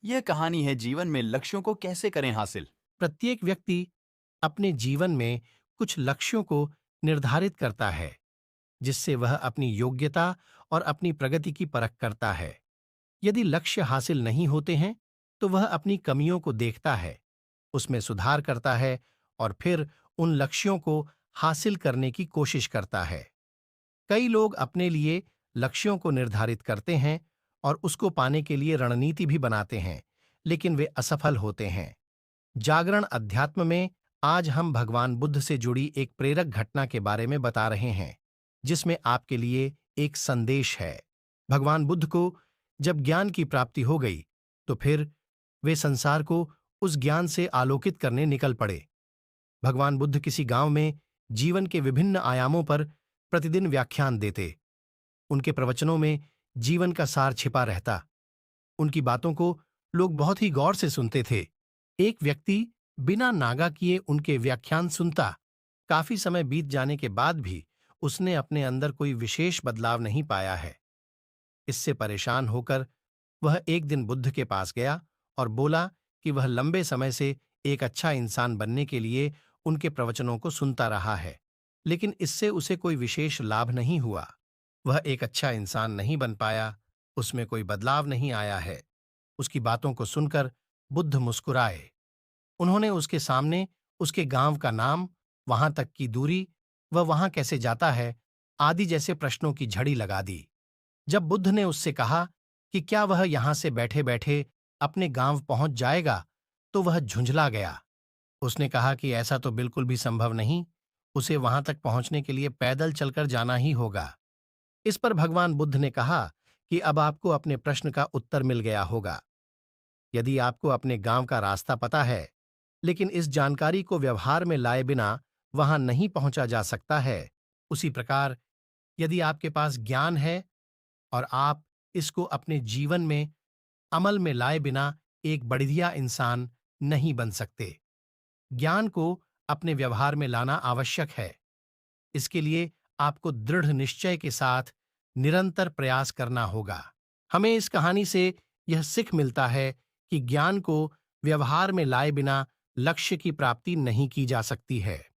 यह कहानी है जीवन में लक्ष्यों को कैसे करें हासिल। प्रत्येक व्यक्ति अपने जीवन में कुछ लक्ष्यों को निर्धारित करता है, जिससे वह अपनी योग्यता और अपनी प्रगति की परख करता है। यदि लक्ष्य हासिल नहीं होते हैं, तो वह अपनी कमियों को देखता है, उसमें सुधार करता है और फिर उन लक्ष्यों को हासिल करने की कोशिश करता है। कई लोग अपने लिए लक्ष्यों को निर्धारित करते हैं और उसको पाने के लिए रणनीति भी बनाते हैं, लेकिन वे असफल होते हैं। जागरण अध्यात्म में आज हम भगवान बुद्ध से जुड़ी एक प्रेरक घटना के बारे में बता रहे हैं, जिसमें आपके लिए एक संदेश है। भगवान बुद्ध को जब ज्ञान की प्राप्ति हो गई, तो फिर वे संसार को उस ज्ञान से आलोकित करने निकल पड़े। भगवान बुद्ध किसी गांव में जीवन के विभिन्न आयामों पर प्रतिदिन व्याख्यान देते। उनके प्रवचनों में जीवन का सार छिपा रहता। उनकी बातों को लोग बहुत ही गौर से सुनते थे। एक व्यक्ति बिना नागा किए उनके व्याख्यान सुनता। काफी समय बीत जाने के बाद भी उसने अपने अंदर कोई विशेष बदलाव नहीं पाया है। इससे परेशान होकर वह एक दिन बुद्ध के पास गया और बोला कि वह लंबे समय से एक अच्छा इंसान बनने के लिए उनके प्रवचनों को सुनता रहा है, लेकिन इससे उसे कोई विशेष लाभ नहीं हुआ। वह एक अच्छा इंसान नहीं बन पाया, उसमें कोई बदलाव नहीं आया है। उसकी बातों को सुनकर बुद्ध मुस्कुराए। उन्होंने उसके सामने उसके गांव का नाम, वहां तक की दूरी, वह वहां कैसे जाता है, आदि जैसे प्रश्नों की झड़ी लगा दी। जब बुद्ध ने उससे कहा कि क्या वह यहां से बैठे बैठे अपने गांव पहुंच जाएगा, तो वह झुंझला गया। उसने कहा कि ऐसा तो बिल्कुल भी संभव नहीं, उसे वहां तक पहुंचने के लिए पैदल चलकर जाना ही होगा। इस पर भगवान बुद्ध ने कहा कि अब आपको अपने प्रश्न का उत्तर मिल गया होगा। यदि आपको अपने गांव का रास्ता पता है, लेकिन इस जानकारी को व्यवहार में लाए बिना वहां नहीं पहुंचा जा सकता है, उसी प्रकार यदि आपके पास ज्ञान है और आप इसको अपने जीवन में अमल में लाए बिना एक बढ़िया इंसान नहीं बन सकते। ज्ञान को अपने व्यवहार में लाना आवश्यक है। इसके लिए आपको दृढ़ निश्चय के साथ निरंतर प्रयास करना होगा। हमें इस कहानी से यह सीख मिलता है कि ज्ञान को व्यवहार में लाए बिना लक्ष्य की प्राप्ति नहीं की जा सकती है।